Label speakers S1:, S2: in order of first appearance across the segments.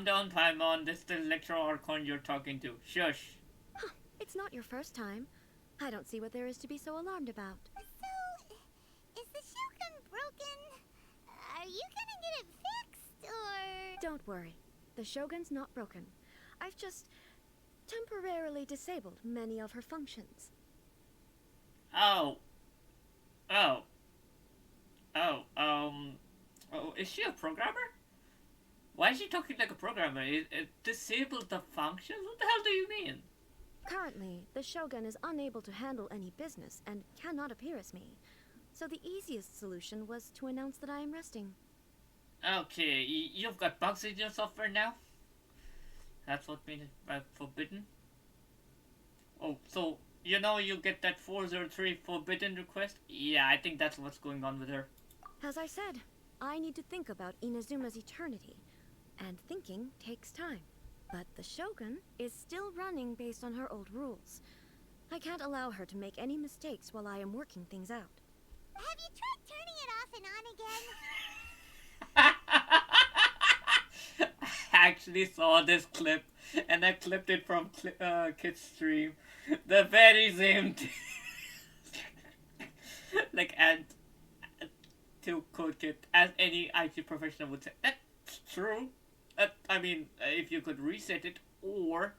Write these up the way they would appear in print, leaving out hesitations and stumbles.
S1: down, Paimon. This is the Electro Archon you're talking to. Shush.
S2: Huh, it's not your first time. I don't see what there is to be so alarmed about.
S3: So, is the Shogun broken? Are you gonna get it fixed, or...?
S2: Don't worry. The Shogun's not broken. I've just temporarily disabled many of her functions.
S1: Oh. Oh. Oh, oh, is she a programmer? Why is she talking like a programmer? It disabled the functions? What the hell do you mean?
S2: Currently, the Shogun is unable to handle any business and cannot appear as me. So the easiest solution was to announce that I am resting.
S1: Okay, you've got bugs in your software now? That's what made it forbidden? Oh, so, you get that 403 forbidden request? Yeah, I think that's what's going on with her.
S2: As I said, I need to think about Inazuma's eternity. And thinking takes time. But the Shogun is still running based on her old rules. I can't allow her to make any mistakes while I am working things out.
S3: Have you tried turning it off and on again?
S1: I actually saw this clip and I clipped it from Kid's stream. The very same thing. Like, and to quote Kid, as any IT professional would say, that's true. I mean, if you could reset it, or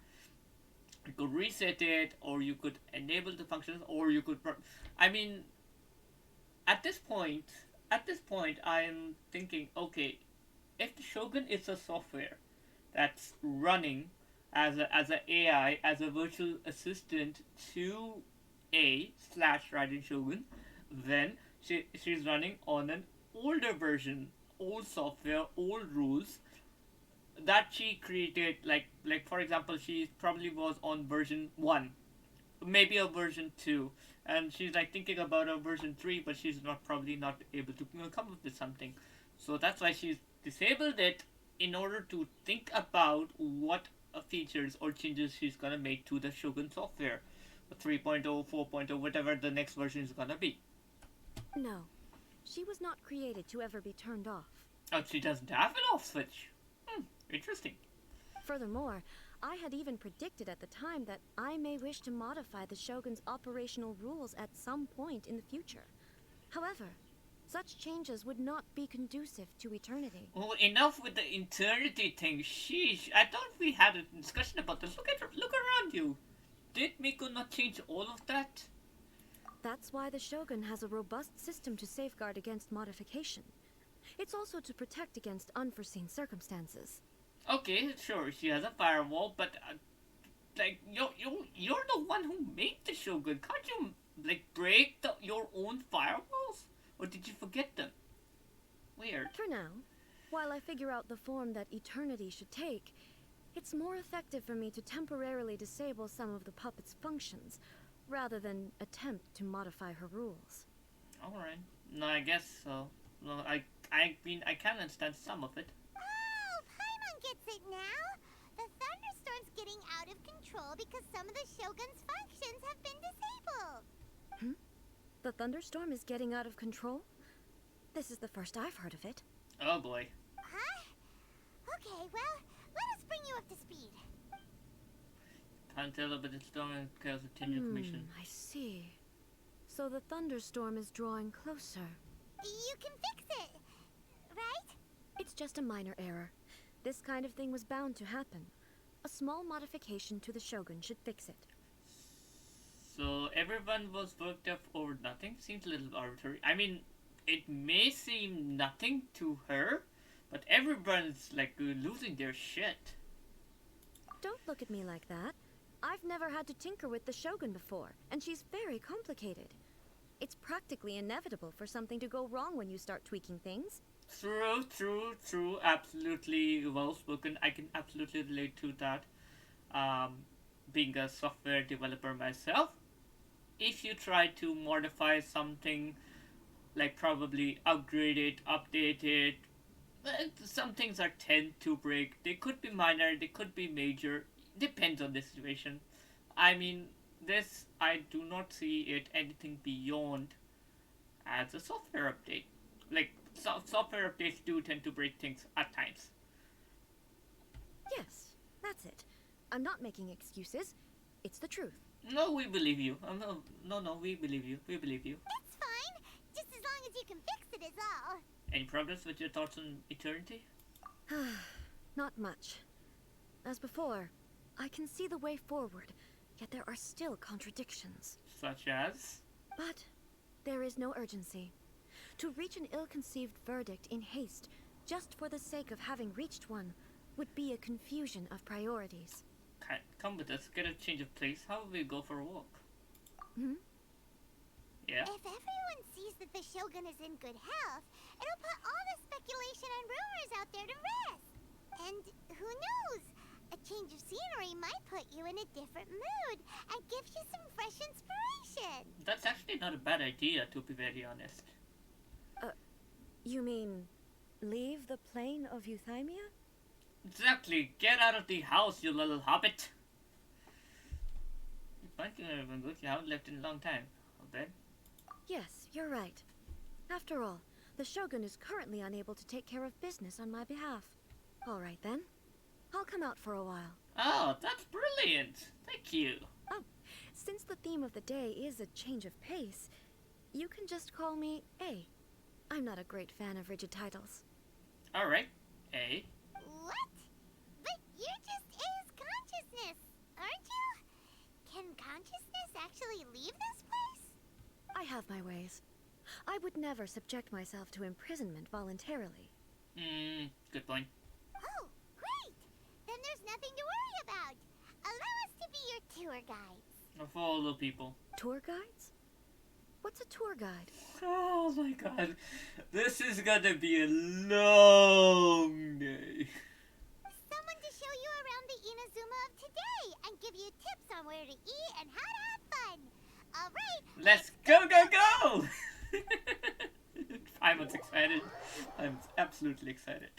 S1: you could enable the functions, or you could. I mean, at this point, I'm thinking, okay, if the Shogun is a software that's running as a AI, as a virtual assistant to a slash Raiden Shogun, then she's running on an older version, old software, old rules that she created. Like for example, she probably was on version 1, maybe a version 2, and she's like thinking about a version 3, but she's probably not able to come up with something. So that's why she's disabled it, in order to think about what features or changes she's gonna make to the Shogun software, 3.0, 4.0, whatever the next version is gonna be.
S2: No, she was not created to ever be turned off.
S1: Oh, she doesn't have an off switch. Interesting.
S2: Furthermore, I had even predicted at the time that I may wish to modify the Shogun's operational rules at some point in the future. However, such changes would not be conducive to eternity.
S1: Oh, enough with the eternity thing. Sheesh. I thought we had a discussion about this. Look around you. Did Miko not change all of that?
S2: That's why the Shogun has a robust system to safeguard against modification. It's also to protect against unforeseen circumstances.
S1: Okay, sure, she has a firewall, but like you're the one who made the Shogun. Can't you like break your own firewalls, or did you forget them? Weird.
S2: For now, while I figure out the form that eternity should take, it's more effective for me to temporarily disable some of the puppet's functions, rather than attempt to modify her rules.
S1: All right. No, I guess so. No, I mean I can understand some of it.
S3: Oh, Paimon gets it now. The thunderstorm's getting out of control because some of the Shogun's functions have been disabled.
S2: The thunderstorm is getting out of control? This is the first I've heard of it.
S1: Oh boy.
S3: Huh? Okay, well, let us bring you up to speed.
S1: Can't tell about the storm because of 10-year commission.
S2: I see. So the thunderstorm is drawing closer.
S3: You can fix it, right?
S2: It's just a minor error. This kind of thing was bound to happen. A small modification to the Shogun should fix it.
S1: So everyone was worked up over nothing? Seems a little arbitrary. I mean, it may seem nothing to her, but everyone's like losing their shit.
S2: Don't look at me like that. I've never had to tinker with the Shogun before, and she's very complicated. It's practically inevitable for something to go wrong when you start tweaking things.
S1: True. Absolutely well spoken. I can absolutely relate to that. Being a software developer myself, if you try to modify something, like probably upgrade it, update it, some things are tend to break. They could be minor, they could be major. Depends on the situation. I mean, this, I do not see it anything beyond as a software update. Like, software updates do tend to break things at times.
S2: Yes, that's it. I'm not making excuses. It's the truth.
S1: No, we believe you. No, we believe you. We believe you.
S3: It's fine, just as long as you can fix it is all.
S1: Any progress with your thoughts on eternity?
S2: Not much. As before, I can see the way forward, yet there are still contradictions.
S1: Such as?
S2: But there is no urgency. To reach an ill-conceived verdict in haste, just for the sake of having reached one, would be a confusion of priorities.
S1: Come with us, get a change of place. How about we go for a walk?
S2: Hmm?
S1: Yeah?
S3: If everyone sees that the Shogun is in good health, it'll put all the speculation and rumors out there to rest. And who knows? A change of scenery might put you in a different mood and give you some fresh inspiration.
S1: That's actually not a bad idea, to be very honest.
S2: You mean, leave the plane of euthymia?
S1: Exactly. Get out of the house, you little hobbit. Thank you, everyone. Good. You haven't left in a long time. Okay.
S2: Yes, you're right. After all, the Shogun is currently unable to take care of business on my behalf. All right then. I'll come out for a while.
S1: Oh, that's brilliant. Thank you.
S2: Oh, since the theme of the day is a change of pace, you can just call me A. I'm not a great fan of rigid titles.
S1: Alright. A.
S3: What? But you're just A's consciousness, aren't you? Can consciousness actually leave this place?
S2: I have my ways. I would never subject myself to imprisonment voluntarily.
S1: Good point.
S3: Oh, great! Then there's nothing to worry about. Allow us to be your tour guides.
S1: Of all the people.
S2: Tour guides? What's a tour guide?
S1: Oh my god. This is gonna be a long day.
S3: Someone to show you around the Inazuma of today and give you tips on where to eat and how to have fun. All right.
S1: Let's go! I'm excited. I'm absolutely excited.